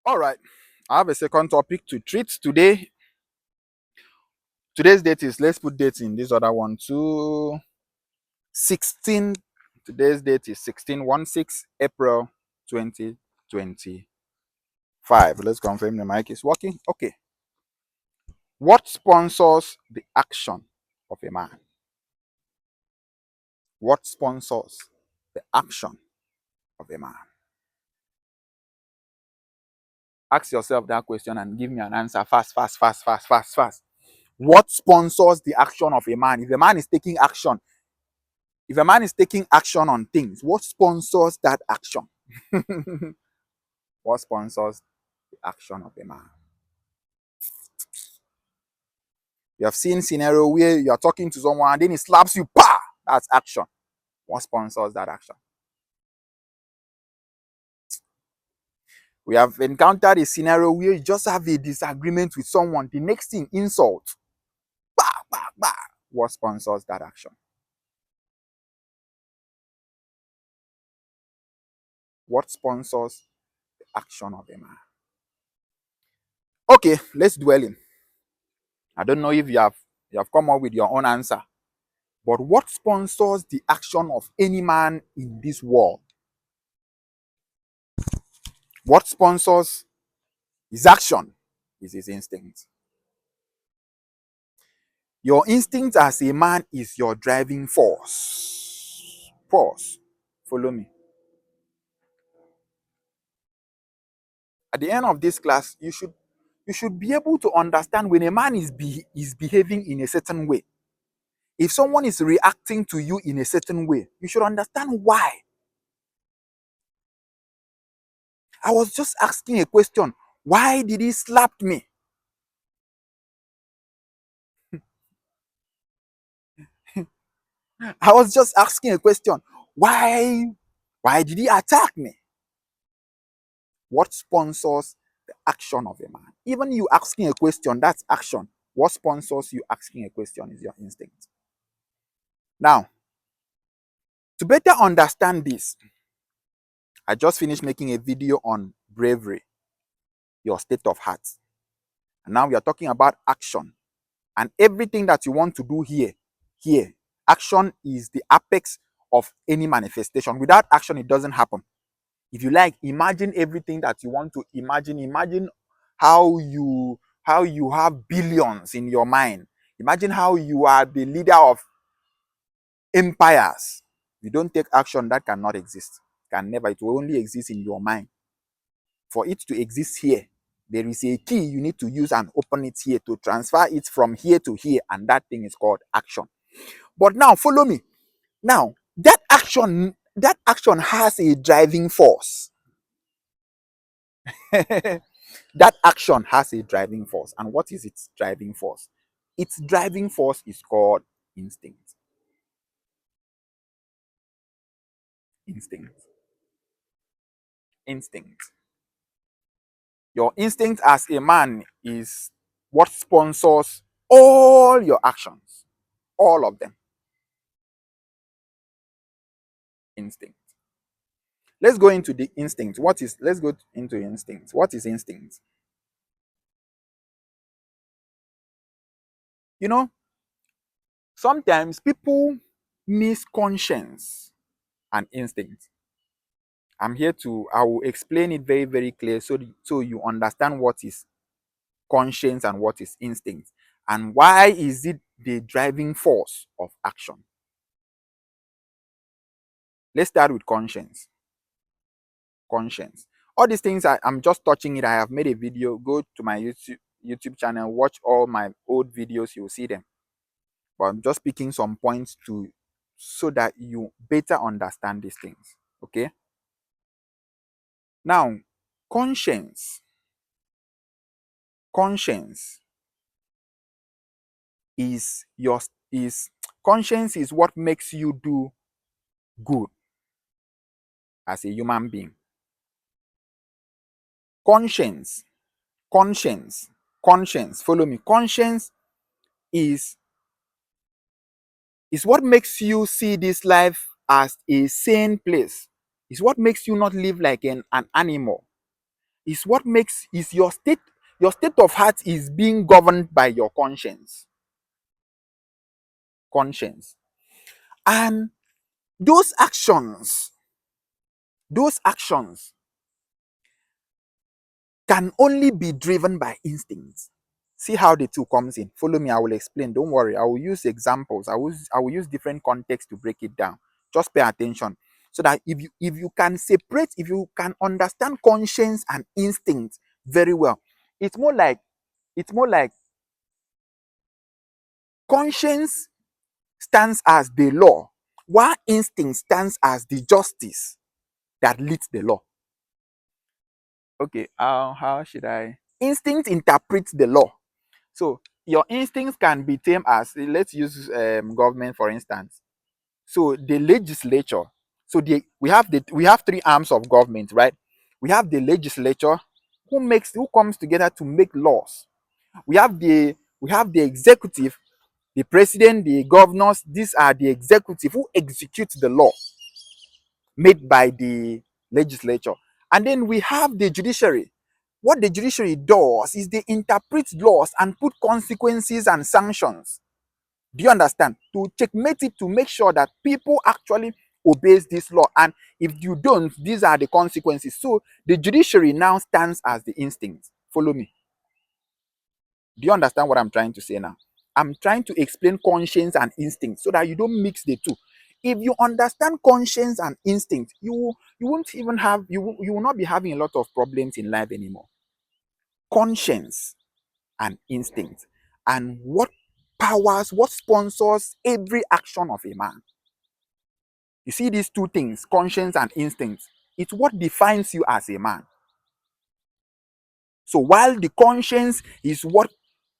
All right. I have a second topic to treat today. Today's date is, let's put date in this other one too. 16. Today's date is 16 April 2025. Let's confirm the mic is working. Okay. What sponsors the action of a man? What sponsors the action of a man? Ask yourself that question and give me an answer fast, fast, fast, fast, fast, fast. What sponsors the action of a man? If a man is taking action, if a man is taking action on things, what sponsors that action? What sponsors the action of a man? You have seen scenario where you are talking to someone and then he slaps you, pa! That's action. What sponsors that action? We have encountered a scenario where you just have a disagreement with someone. The next thing, insult. Bah, bah, bah. What sponsors that action? What sponsors the action of a man? Okay, let's dwell in. I don't know if you have come up with your own answer. But what sponsors the action of any man in this world? What sponsors his action is his instinct. Your instinct as a man is your driving force. Pause. Follow me. At the end of this class, you should be able to understand when a man is behaving in a certain way. If someone is reacting to you in a certain way, you should understand why. I was just asking a question. Why did he slap me? I was just asking a question. Why did he attack me? What sponsors the action of a man? Even you asking a question, that's action. What sponsors you asking a question is your instinct. Now, to better understand this, I just finished making a video on bravery, your state of heart. And now we are talking about action. And everything that you want to do here, action is the apex of any manifestation. Without action, it doesn't happen. If you like, imagine everything that you want to imagine. Imagine how you have billions in your mind. Imagine how you are the leader of empires. If you don't take action, that cannot exist. Can never. It will only exist in your mind. For it to exist here, there is a key you need to use and open it here to transfer it from here to here, and that thing is called action. But now, follow me. Now, that action has a driving force. That action has a driving force. And what is its driving force? Its driving force is called instinct. Instinct. Instinct. Your instinct as a man is what sponsors all your actions. All of them. Instinct. Let's go into the instinct. Let's go into instinct. What is instinct? You know, sometimes people miss conscience and instinct. I will explain it very, very clear so you understand what is conscience and what is instinct. And why is it the driving force of action? Let's start with conscience. Conscience. All these things, I'm just touching it. I have made a video. Go to my YouTube channel, watch all my old videos, you'll see them. But I'm just picking some points so that you better understand these things. Okay? Now, conscience is conscience is what makes you do good as a human being. Conscience, follow me. Conscience is what makes you see this life as a sane place. It's what makes you not live like an animal. is what makes is your state of heart is being governed by your conscience. And those actions those actions can only be driven by instincts. See how the two comes in. Follow me, I will explain. Don't worry. I will use examples. I will use different contexts to break it down. Just pay attention. So that if you can separate, if you can understand conscience and instinct very well, it's more like conscience stands as the law, while instinct stands as the justice that leads the law. Okay, how should I? Instinct interprets the law. So your instincts can be termed as, let's use government for instance. So the legislature. So we have three arms of government, right? We have the legislature who comes together to make laws. We have the executive, the president, the governors. These are the executive who execute the law made by the legislature. And then we have the judiciary. What the judiciary does is they interpret laws and put consequences and sanctions. Do you understand? To checkmate it, to make sure that people actually obeys this law. And if you don't, these are the consequences. So the judiciary now stands as the instinct. Follow me. Do you understand what I'm trying to say now? I'm trying to explain conscience and instinct so that you don't mix the two. If you understand conscience and instinct, you won't even have you will not be having a lot of problems in life anymore. Conscience and instinct, and what sponsors every action of a man. You see these two things, conscience and instinct, it's what defines you as a man. So while the conscience is what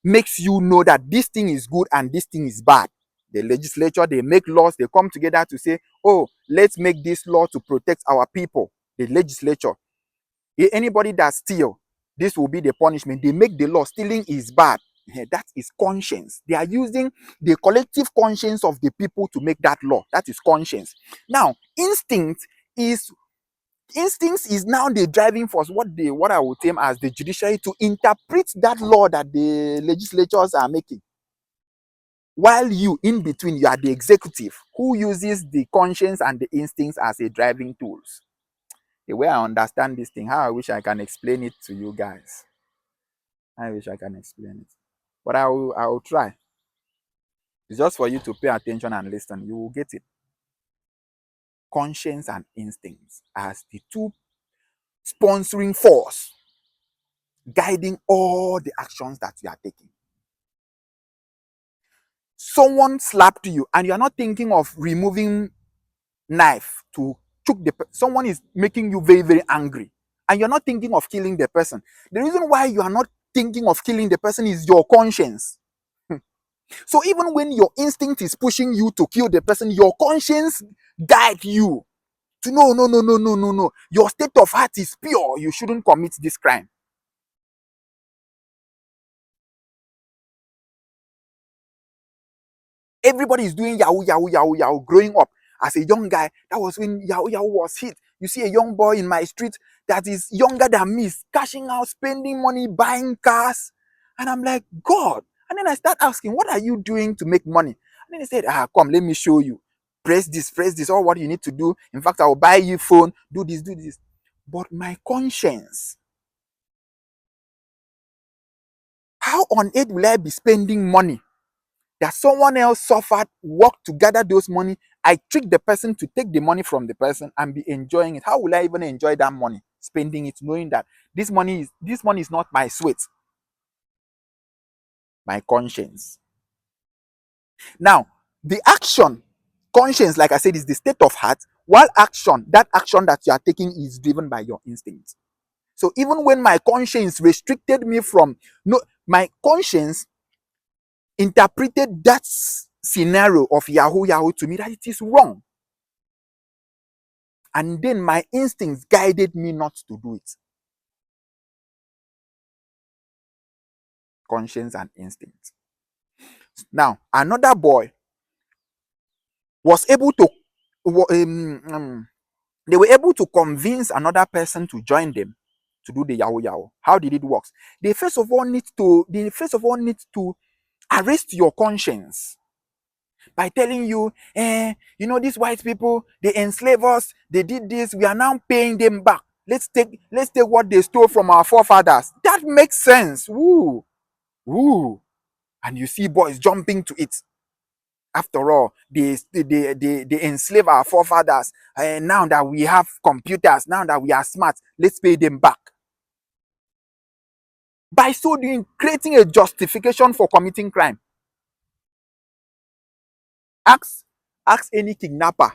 makes you know that this thing is good and this thing is bad, the legislature, they make laws, they come together to say, oh, let's make this law to protect our people. The legislature, anybody that steal, this will be the punishment. They make the law, stealing is bad. That is conscience. They are using the collective conscience of the people to make that law. That is conscience. Now is instincts is now the driving force, what I would term as the judiciary, to interpret that law that the legislatures are making. While you, in between, you are the executive who uses the conscience and the instincts as a driving tools. The way I understand this thing, how I wish I can explain it to you guys. I wish I can explain it. But I will try. It's just for you to pay attention and listen. You will get it. Conscience and instincts as the two sponsoring force guiding all the actions that you are taking. Someone slapped you and you are not thinking of removing knife to choke someone is making you very, very angry and you're not thinking of killing the person. The reason why you are not thinking of killing the person is your conscience. So even when your instinct is pushing you to kill the person, your conscience guides you to no, no, no, no, no, no, no. Your state of heart is pure. You shouldn't commit this crime. Everybody is doing yahoo, yahoo, yahoo, yahoo. Growing up as a young guy, that was when yahoo, yahoo was hit. You see a young boy in my street that is younger than me, cashing out, spending money, buying cars. And I'm like, God. And then I start asking, what are you doing to make money? And then he said, come, let me show you. Press this, all what you need to do. In fact, I will buy you phone, do this, do this. But my conscience, how on earth will I be spending money that someone else suffered, worked to gather those money? I trick the person to take the money from the person and be enjoying it. How will I even enjoy that money? Spending it, knowing that this money is not my sweat. My conscience. Now, the action, conscience, like I said, is the state of heart, while that action that you are taking is driven by your instinct. So even when my conscience restricted me from, no, my conscience interpreted that scenario of yahoo yahoo to me that it is wrong. And then my instincts guided me not to do it. Conscience and instinct. Now, another boy was able to, they were able to convince another person to join them. to do the yahoo yahoo. How did it work? They first of all need to arrest your conscience by telling you, these white people, they enslave us, they did this, we are now paying them back. Let's take what they stole from our forefathers. That makes sense. Woo. Woo. And you see boys jumping to it. After all, they enslave our forefathers. Now that we have computers, now that we are smart, let's pay them back. By so doing, creating a justification for committing crime. Ask any kidnapper,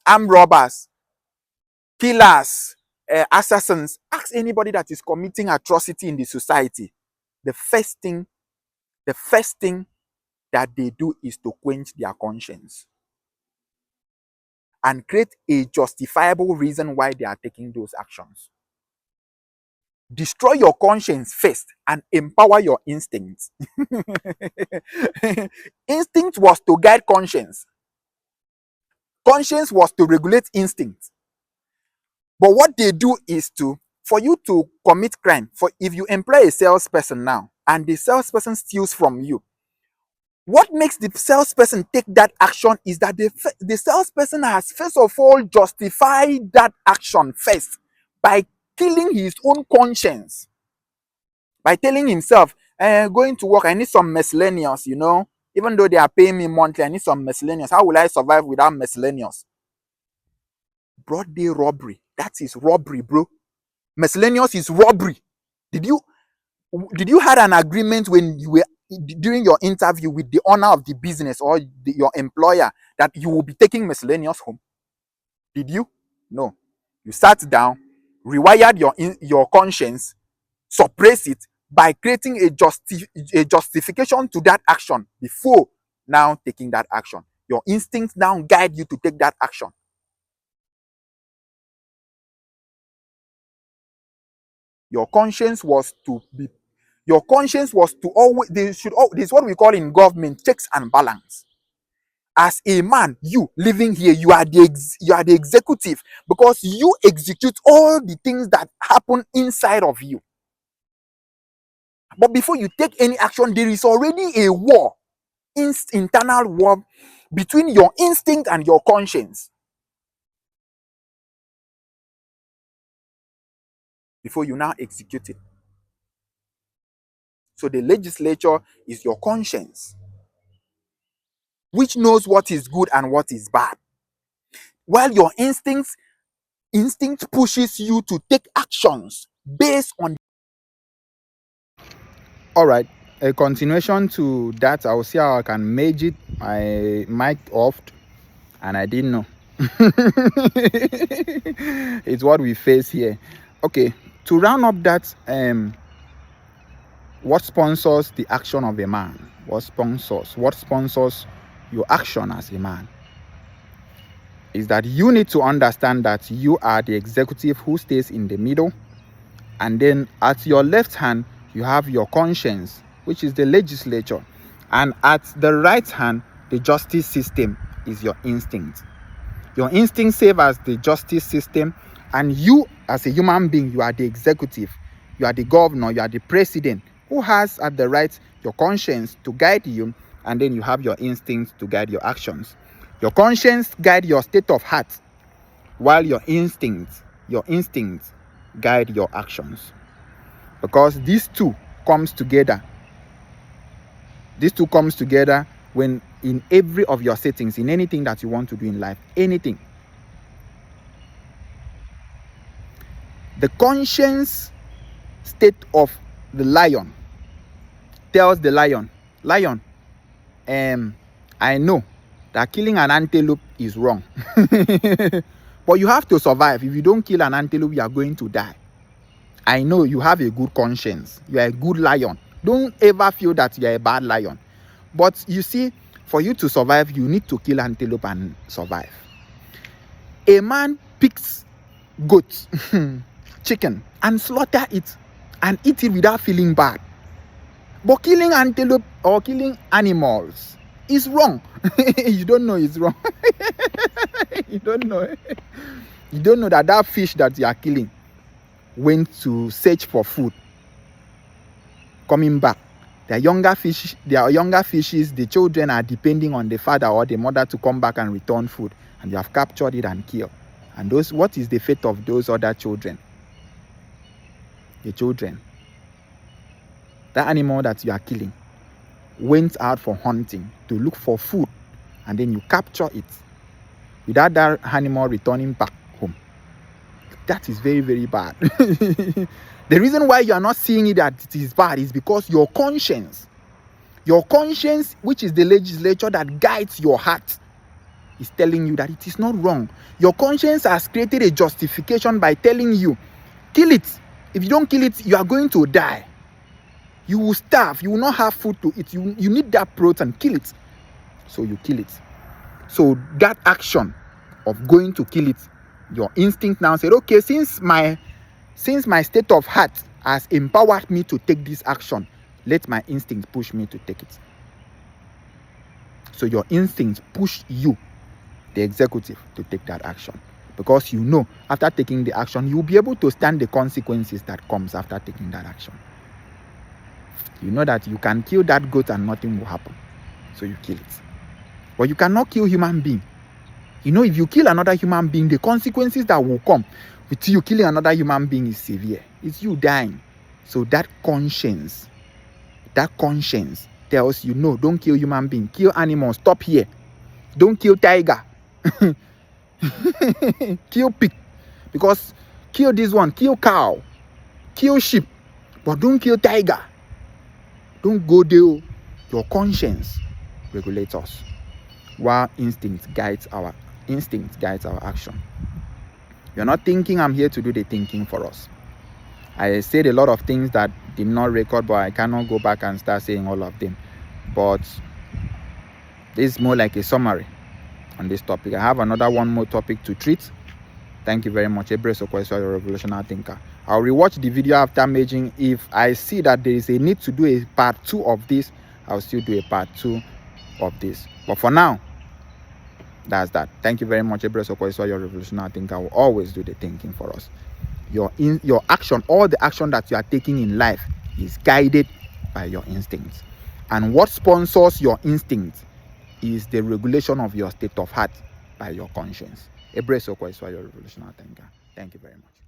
armed robbers, killers, assassins. Ask anybody that is committing atrocity in the society. The first thing that they do is to quench their conscience and create a justifiable reason why they are taking those actions. Destroy your conscience first and empower your instincts. Instinct was to guide conscience. Conscience was to regulate instinct. But what they do is for you to commit crime, for if you employ a salesperson now and the salesperson steals from you, what makes the salesperson take that action is that the salesperson has first of all justified that action first by killing his own conscience. By telling himself, going to work, I need some miscellaneous, even though they are paying me monthly, I need some miscellaneous. How will I survive without miscellaneous? Broad day robbery. That is robbery, bro. Miscellaneous is robbery. Did you had an agreement when you were during your interview with the owner of the business or your employer that you will be taking miscellaneous home? Did you? No. You sat down, rewired your conscience, suppress it by creating a justification to that action before now taking that action. Your instincts now guide you to take that action. Your conscience was to always, this is what we call in government checks and balance. As a man, you living here, you are the executive because you execute all the things that happen inside of you. But before you take any action, there is already a war, internal war between your instinct and your conscience. Before you now execute it. So the legislature is your conscience, which knows what is good and what is bad. While your instinct pushes you to take actions based on. All right, a continuation to that. I will see how I can make it. My mic off, and I didn't know. It's what we face here. Okay, to round up that, what sponsors the action of a man? What sponsors your action as a man? Is that you need to understand that you are the executive who stays in the middle, and then at your left hand you have your conscience, which is the legislature, and at the right hand the justice system is your instinct. Your instinct serves as the justice system, and you as a human being, you are the executive, you are the governor, you are the president, who has at the right your conscience to guide you, and then you have your instincts to guide your actions. Your conscience guide your state of heart, while your instincts guide your actions. Because these two comes together. These two comes together when in every of your settings, in anything that you want to do in life, anything. The conscience state of the lion tells the lion, I know that killing an antelope is wrong. But you have to survive. If you don't kill an antelope, you are going to die. I know you have a good conscience. You are a good lion. Don't ever feel that you are a bad lion. But you see, for you to survive, you need to kill antelope and survive. A man picks goat, chicken, and slaughter it and eat it without feeling bad. But killing antelope or killing animals is wrong. You don't know it's wrong. You don't know. You don't know that that fish that you are killing went to search for food. Coming back, their younger fishes, the children are depending on the father or the mother to come back and return food, and you have captured it and killed. And what is the fate of those other children? The children, that animal that you are killing went out for hunting to look for food, and then you capture it without that animal returning back home. That is very, very bad. The reason why you are not seeing it that it is bad is because your conscience, which is the legislature that guides your heart, is telling you that it is not wrong. Your conscience has created a justification by telling you, kill it. If you don't kill it, you are going to die. You will starve. You will not have food to eat. You need that protein. Kill it. So you kill it. So that action of going to kill it, your instinct now said, okay, since my state of heart has empowered me to take this action, let my instinct push me to take it. So your instinct pushed you, the executive, to take that action, because you know after taking the action you'll be able to stand the consequences that comes after taking that action. You know that you can kill that goat and nothing will happen, so you kill it. But you cannot kill human being. You know, if you kill another human being, the consequences that will come with you killing another human being is severe. It's you dying. So that conscience tells you, no, don't kill human being. Kill animals. Stop here. Don't kill tiger. Kill pig. Because kill this one. Kill cow. Kill sheep. But don't kill tiger. Don't go there. Your conscience regulates us, while instinct guides our action. You're not thinking. I'm here to do the thinking for us. I said a lot of things that did not record, but I cannot go back and start saying all of them. But this is more like a summary on this topic. I have one more topic to treat. Thank you very much. Ebre Sokweswa, your revolutionary thinker. I'll rewatch the video after merging. If I see that there is a need to do a part 2 of this, I'll still do a part 2 of this. But for now, that's that. Thank you very much. Ebre Sokweswa, your revolutionary thinker, will always do the thinking for us. Your action, all the action that you are taking in life is guided by your instincts. And what sponsors your instinct is the regulation of your state of heart by your conscience. Ebre Sokweswa, your revolutionary thinker. Thank you very much.